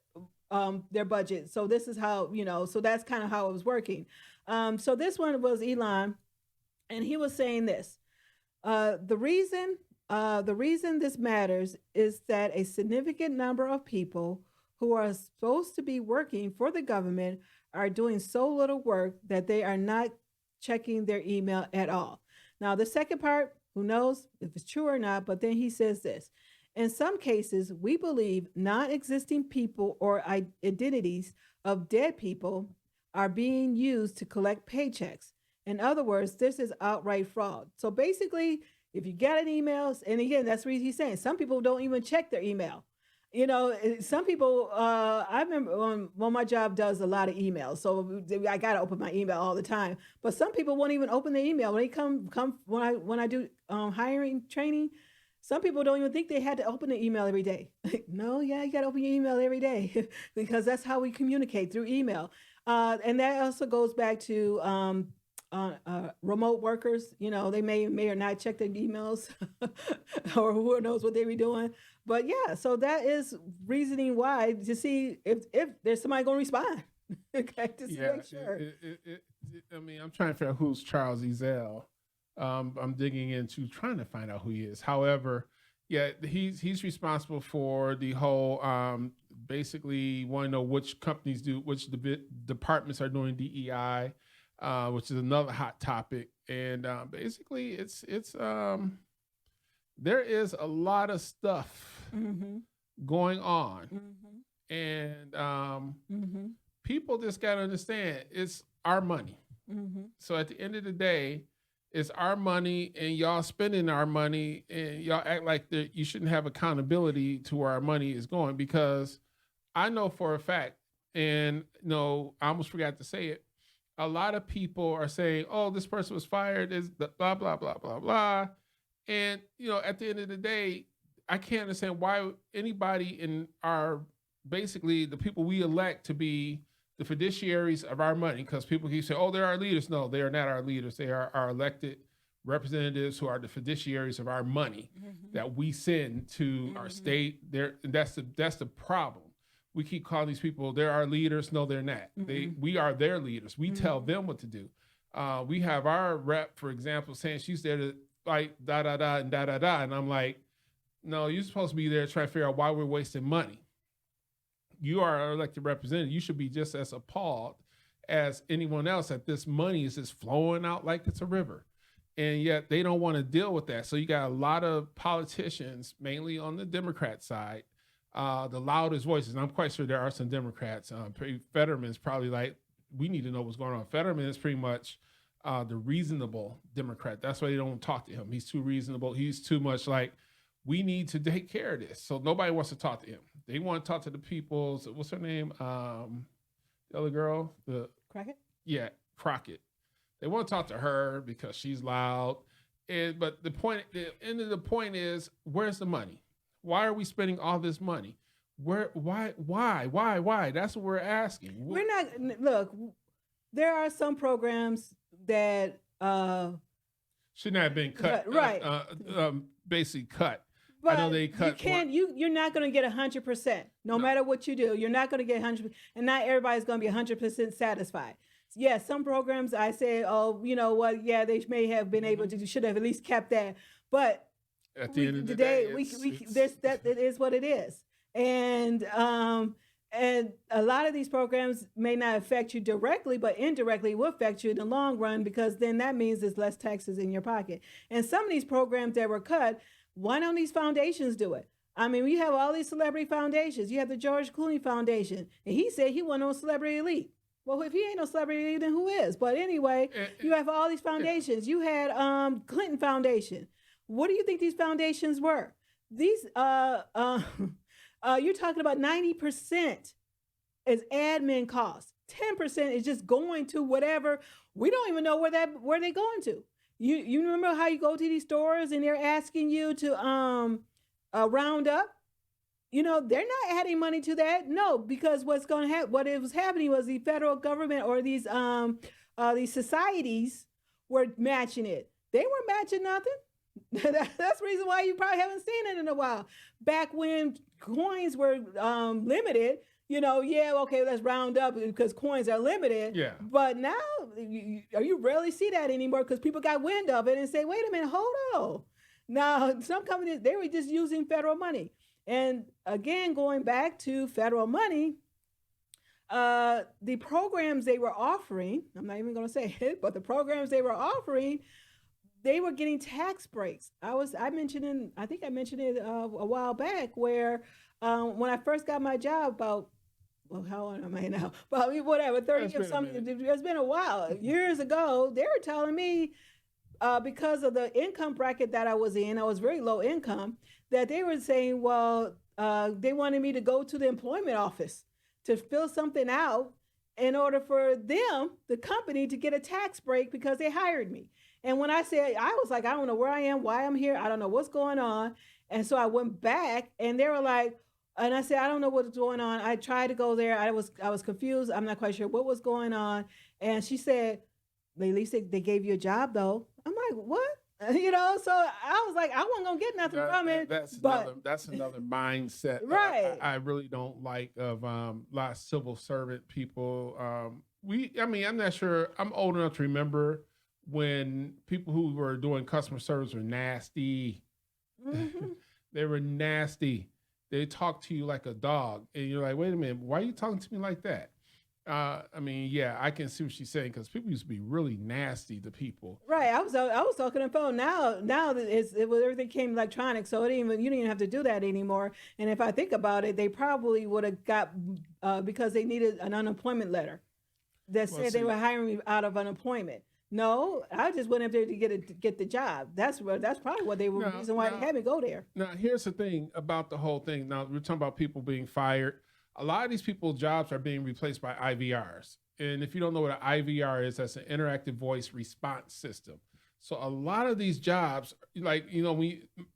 their budget. So this is how, so that's kind of how it was working. So this one was Elon, and he was saying this. The reason this matters is that a significant number of people who are supposed to be working for the government are doing so little work that they are not checking their email at all. Now, the second part, who knows if it's true or not, but then he says this. In some cases, we believe non-existing people or identities of dead people are being used to collect paychecks. In other words, this is outright fraud. So basically, if you get an email, and again, that's what he's saying, some people don't even check their email. Some people, I remember when my job does a lot of emails, so I got to open my email all the time. But some people won't even open the email when they come when I do hiring training. Some people don't even think they had to open the email every day. No, yeah, you got to open your email every day because that's how we communicate, through email. And that also goes back to remote workers. They may or not check their emails or who knows what they be doing. But yeah, so that is reasoning why, to see if there's somebody going to respond. Okay, just to make sure. I'm trying to figure out who's Charles Ezell. I'm digging into trying to find out who he is. However, yeah, he's responsible for the whole. Basically, want to know which companies which departments are doing DEI, which is another hot topic. And basically, it's there is a lot of stuff going on, and people just got to understand it's our money. So at the end of the day, it's our money, and y'all spending our money, and y'all act like you shouldn't have accountability to where our money is going. Because I know for a fact, and I almost forgot to say it, a lot of people are saying, "Oh, this person was fired," is the blah blah blah blah blah. And, at the end of the day, I can't understand why anybody in basically the people we elect to be the fiduciaries of our money, because people keep saying, "Oh, they're our leaders." No, they are not our leaders. They are our elected representatives who are the fiduciaries of our money that we send to our state. That's the problem. We keep calling these people, they're our leaders. No, they're not. We are their leaders. We tell them what to do. We have our rep, for example, saying she's there to like da da da and da da da, and I'm like, no, you're supposed to be there trying to figure out why we're wasting money. You are our elected representative. You should be just as appalled as anyone else that this money is just flowing out like it's a river, and yet they don't want to deal with that. So you got a lot of politicians, mainly on the Democrat side, the loudest voices. And I'm quite sure there are some Democrats. Fetterman's probably like, we need to know what's going on. Fetterman is pretty much the reasonable Democrat. That's why they don't talk to him. He's too reasonable. He's too much like, we need to take care of this. So nobody wants to talk to him. They want to talk to the people's, what's her name? The other girl? Crockett? Yeah, Crockett. They want to talk to her because she's loud. But the end of the point is, where's the money? Why are we spending all this money? Why? That's what we're asking. We're not, look, there are some programs that should not have been cut. Right. Basically cut. But I know they cut. You're not going to get 100%. No matter what you do, you're not going to get 100%. And not everybody's going to be 100% satisfied. Yeah, some programs I say, oh, you know what? Yeah, they may have been able to, should have at least kept that. But at the end of the day, it is what it is. And a lot of these programs may not affect you directly, but indirectly will affect you in the long run, because then that means there's less taxes in your pocket. And some of these programs that were cut, why don't these foundations do it? I mean, we have all these celebrity foundations. You have the George Clooney Foundation, and he said he wasn't on Celebrity Elite. Well, if he ain't no celebrity, then who is? But anyway, you have all these foundations. You had Clinton Foundation. What do you think these foundations were? These you're talking about 90% is admin costs. 10% is just going to whatever. We don't even know where they're going to. You remember how you go to these stores and they're asking you to round up? You know, they're not adding money to that. No, because what's going to happen, what it was happening was the federal government or these societies were matching it. They weren't matching nothing. That's the reason why you probably haven't seen it in a while. Back when coins were limited, you know, yeah, okay, let's round up because coins are limited. Yeah. But now you rarely see that anymore because people got wind of it and say, wait a minute, hold on. Now, some companies, they were just using federal money. And again, going back to federal money, the programs they were offering, I'm not even going to say it, but the programs they were offering, they were getting tax breaks. I mentioned it a while back where when I first got my job about, well, how old am I now? But I mean, whatever, 30 or something. It's been a while. Years ago, they were telling me because of the income bracket that I was in, I was very low income, that they were saying, well, they wanted me to go to the employment office to fill something out in order for them, the company, to get a tax break because they hired me. And when I said, I was like, I don't know where I am, why I'm here, I don't know what's going on. And so I went back and they were like, and I said, I don't know what's going on. I tried to go there. I was confused. I'm not quite sure what was going on. And she said, at least they gave you a job though. I'm like, what? You know, so I was like, I wasn't gonna get nothing from it. That's another mindset. Right. I really don't like of a lot of civil servant people. I'm not sure. I'm old enough to remember when people who were doing customer service were nasty. Mm-hmm. They were nasty. They talk to you like a dog, and you're like, wait a minute, why are you talking to me like that? Yeah, I can see what she's saying because people used to be really nasty to people. Right. I was talking on the phone. Now everything came electronic, so you didn't even have to do that anymore. And if I think about it, they probably would have got because they needed an unemployment letter that said they were hiring me out of unemployment. No, I just went up there to get the job. That's probably what they were reason why they had me go there. Now, here's the thing about the whole thing. Now we're talking about people being fired. A lot of these people's jobs are being replaced by IVRs. And if you don't know what an IVR is, that's an interactive voice response system. So a lot of these jobs, like, you know,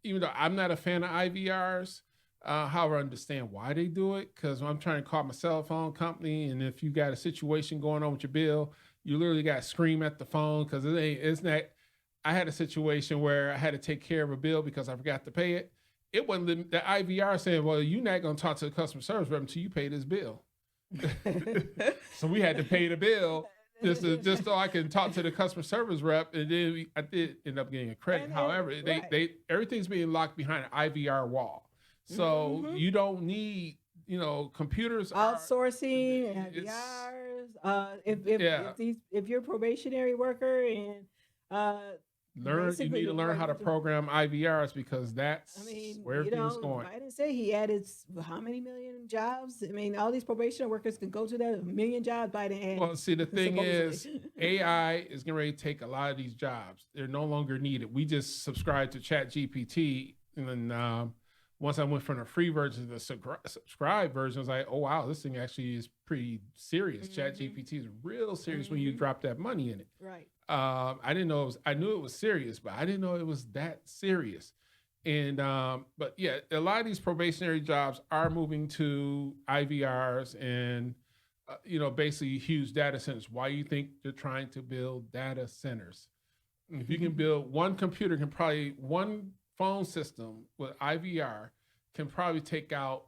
even though I'm not a fan of IVRs, however, I understand why they do it. Because I'm trying to call my cell phone company, and if you got a situation going on with your bill, you literally got to scream at the phone because it's not. I had a situation where I had to take care of a bill because I forgot to pay it. It wasn't the IVR saying, well, you're not going to talk to the customer service rep until you pay this bill. So we had to pay the bill just so I can talk to the customer service rep. And then I did end up getting a credit. However, they everything's being locked behind an IVR wall. So you don't need, you know, computers. Outsourcing, IVRs. If you're a probationary worker and you need to learn how to program IVRs because that's where everything's going. Biden said he added how many million jobs? I mean, all these probation workers can go to that 1 million jobs Biden added. Well, see, the thing is, AI is getting ready to take a lot of these jobs. They're no longer needed. We just subscribed to ChatGPT, and then once I went from the free version to the subscribe version, I was like, oh, wow, this thing actually is pretty serious. ChatGPT is real serious when you drop that money in it. Right. I didn't know I knew it was serious, but I didn't know it was that serious. And, but yeah, a lot of these probationary jobs are moving to IVRs and, basically huge data centers. Why do you think they're trying to build data centers? If you can build one phone system with IVR can probably take out,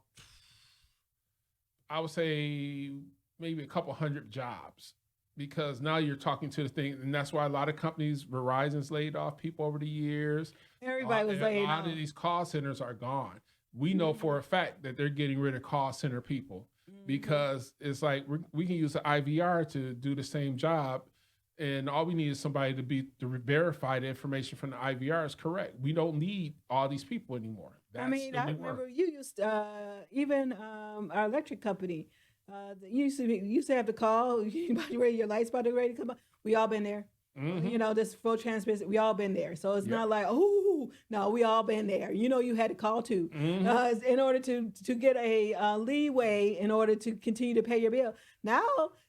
I would say maybe a couple hundred jobs. Because now you're talking to the thing, and that's why a lot of companies, Verizon's laid off people over the years. Everybody was laid off. A lot of these call centers are gone. We know for a fact that they're getting rid of call center people because it's like we can use an IVR to do the same job, and all we need is somebody to verify the information from the IVR is correct. We don't need all these people anymore. I remember you used even our electric company. You used to have to call where your lights about to ready to come on. We all been there. You know, this full transparency. We all been there. So it's not like, oh no, we all been there. You know, you had to call too in order to get a leeway in order to continue to pay your bill. Now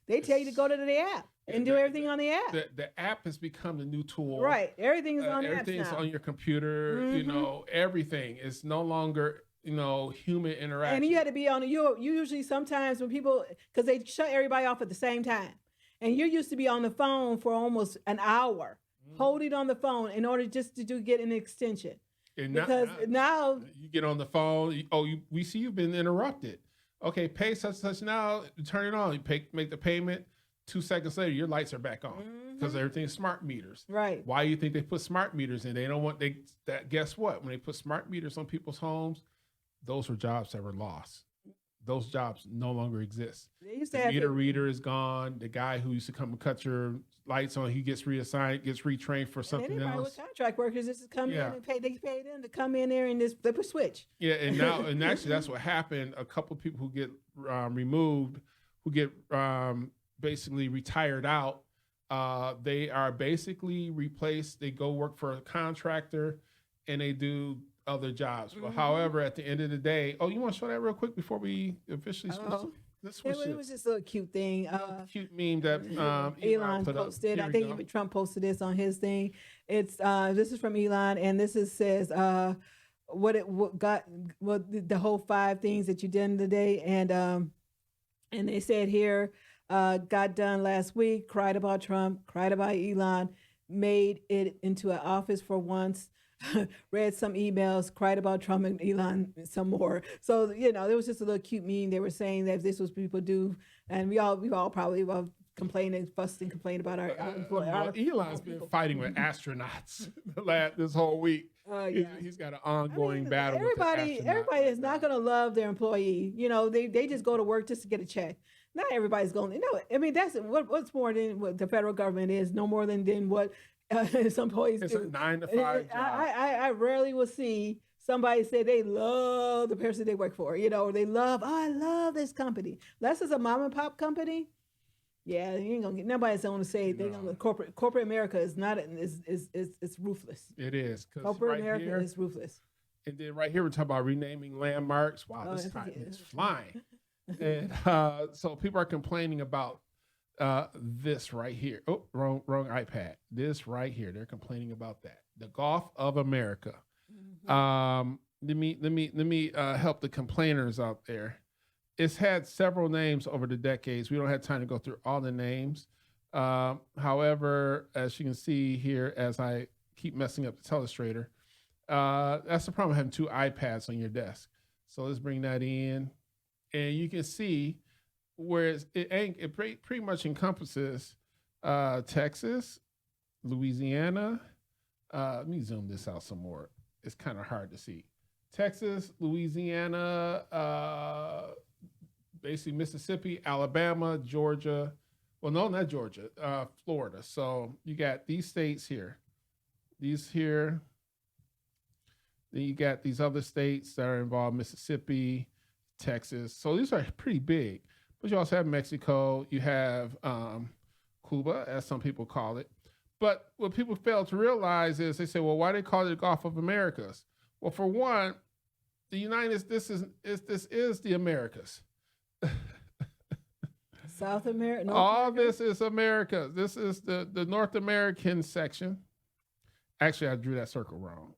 they tell you to go to the app and do everything on the app. The app has become the new tool. Right, everything's on the apps Everything's now. on your computer. You know, everything. It's no longer human interaction. And you had to be on you usually sometimes when people, because they shut everybody off at the same time, and you used to be on the phone for almost an hour holding on the phone in order just to get an extension. And because now you get on the phone. We see you've been interrupted. Okay, pay such now. Turn it on. You make the payment. 2 seconds later, your lights are back on because everything's smart meters. Right. Why do you think they put smart meters in? They don't want that. Guess what? When they put smart meters on people's homes, those were jobs that were lost. Those jobs no longer exist. they used to The have meter reader is gone. The guy who used to come and cut your lights on, he gets reassigned, gets retrained for something anybody else. with contract workers just come Yeah. in and pay. They pay them to come in there and just flip a switch. Yeah, and now and actually that's what happened. A couple of people who get removed, who get basically retired out, they are basically replaced. They go work for a contractor, and they do other jobs. But however, at the end of the day, you want to show that real quick before we officially switch? Let's switch It was just a little cute thing. cute meme that Elon put up. posted. Here I we think go. even Trump posted this on his thing. It's this is from Elon, and says the whole 5 things that you did in the day, and they said here, got done last week, cried about Trump, cried about Elon, made it into an office for once. Read some emails, cried about Trump and Elon some more. So there was just a little cute meme. They were saying that this was people do, and we all probably complaining, fussing, complain about our Elon's been fighting with astronauts this whole week. He's got an ongoing battle. Everybody is not going to love their employee. They just go to work just to get a check. Not everybody's going. I mean, that's what's more than what the federal government is. No more than what some employees It's do. a 9 to 5 job. I rarely will see somebody say they love the person they work for. They love. I love this company. Unless it's a mom and pop company. Yeah, you ain't gonna get nobody's gonna say they're gonna corporate America is not is ruthless. It is. Corporate America is ruthless. And then right here we're talking about renaming landmarks. Wow, this time is flying. And so people are complaining about this right here. Oh, wrong iPad. This right here. They're complaining about that. The Gulf of America. Let me help the complainers out there. It's had several names over the decades. We don't have time to go through all the names. However, as you can see here, as I keep messing up the telestrator, that's the problem with having 2 iPads on your desk. So let's bring that in. And you can see where it pretty much encompasses Texas, Louisiana. Let me zoom this out some more. It's kind of hard to see. Texas, Louisiana, basically Mississippi, Alabama, Georgia. Well, no, not Georgia, Florida. So you got these states here. These here. Then you got these other states that are involved, Mississippi, Texas. So these are pretty big. But you also have Mexico. You have Cuba, as some people call it. But what people fail to realize is they say, well, why do they call it the Gulf of Americas? Well, for one, this is the Americas. South America. All America? This is America. This is the North American section. Actually, I drew that circle wrong.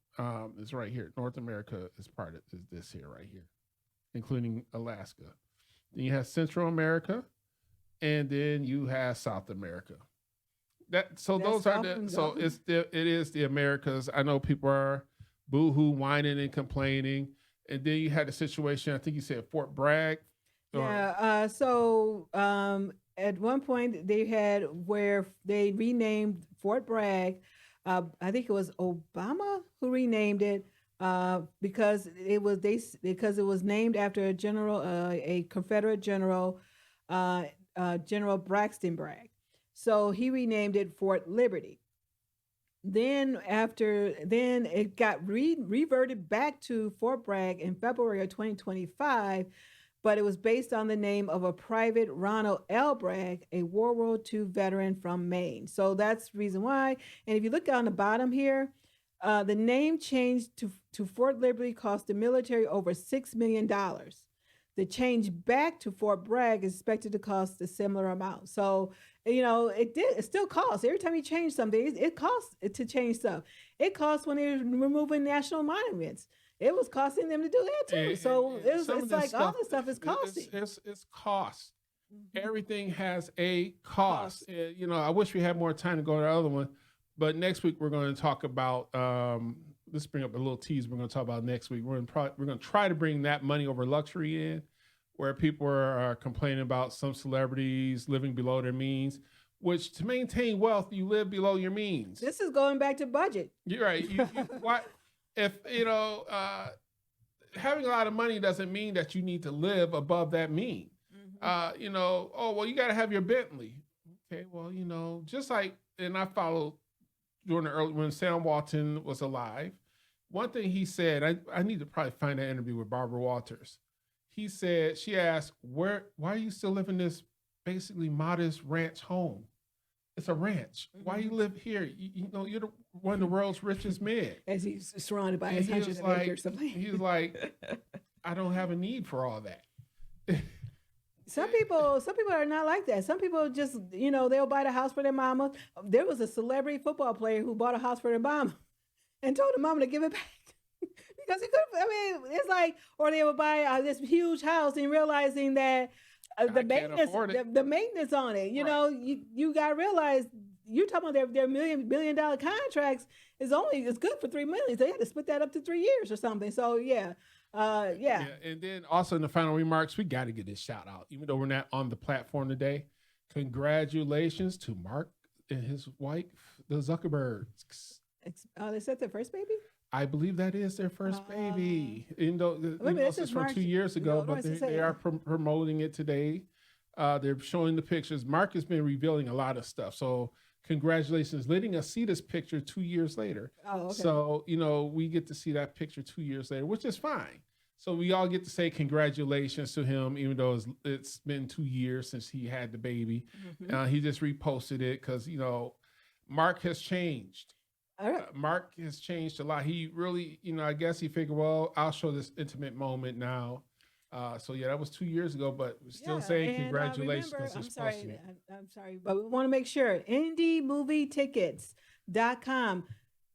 It's right here. North America is this here, right here, including Alaska. Then you have Central America, and then you have South America. It is the Americas. I know people are boo-hoo, whining and complaining, and then you had a situation. I think you said Fort Bragg. So at one point they had where they renamed Fort Bragg. I think it was Obama who renamed it because it was named after a general, a Confederate general, General Braxton Bragg. So he renamed it Fort Liberty. Then it got reverted back to Fort Bragg in February of 2025 but it was based on the name of a Private Ronald L. Bragg, a World War II veteran from Maine. So that's the reason why. And if you look on the bottom here, the name change to Fort Liberty cost the military over $6 million. The change back to Fort Bragg is expected to cost a similar amount. So, it still costs. Every time you change something, it costs to change stuff. It costs when they're removing national monuments. It was costing them to do that too. So it's like all this stuff is costing. It's cost. Everything has a cost. I wish we had more time to go to the other one, but next week we're going to talk about. Let's bring up a little tease. We're going to talk about next week. We're going to try to bring that money over luxury in, where people are complaining about some celebrities living below their means. Which to maintain wealth, you live below your means. This is going back to budget. You're right. Having a lot of money doesn't mean that you need to live above that mean. You got to have your Bentley. Okay, well, just like, and I followed during the early, when Sam Walton was alive, one thing he said, I need to probably find that interview with Barbara Walters. She asked, why are you still living this basically modest ranch home? It's a ranch. Why you live here? You're one of the world's richest men. As he's surrounded by his hundreds of acres of land. He's like, I don't have a need for all that. Some people are not like that. Some people just, they'll buy the house for their mama. There was a celebrity football player who bought a house for their mama and told the mama to give it back. Because he could, it's like, or they would buy this huge house and realizing that the maintenance on it, you got to realize, you're talking about their $1 million contracts is good for $3 million. They had to split that up to 3 years or something. So yeah. And then also in the final remarks, we got to get this shout out, even though we're not on the platform today. Congratulations to Mark and his wife, the Zuckerbergs. They said their first baby? I believe that is their first baby. This is from 2 years ago, but they are promoting it today. They're showing the pictures. Mark has been revealing a lot of stuff. So congratulations, letting us see this picture 2 years later. Oh, okay. So, we get to see that picture 2 years later, which is fine. So we all get to say congratulations to him, even though it's been 2 years since he had the baby. He just reposted it because, Mark has changed. All right. Mark has changed a lot. He really, I guess he figured, well, I'll show this intimate moment now. That was 2 years ago, but we're still saying congratulations. Remember, I'm sorry, but we want to make sure indiemovietickets.com.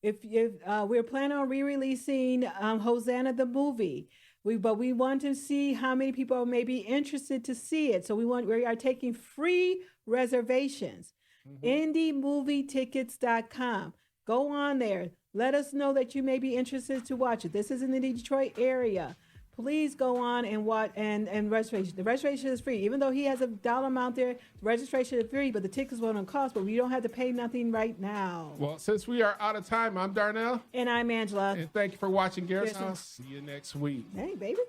If we're planning on re-releasing Hosanna the movie, but we want to see how many people may be interested to see it. So we are taking free reservations. Indiemovietickets.com. Go on there. Let us know that you may be interested to watch it. This is in the Detroit area. Please go on and watch and registration. The registration is free. Even though he has a dollar amount there, the registration is free, but the tickets won't cost, but we don't have to pay nothing right now. Well, since we are out of time, I'm Darnell. And I'm Angela. And thank you for watching Garrett's House. See you next week. Hey, baby.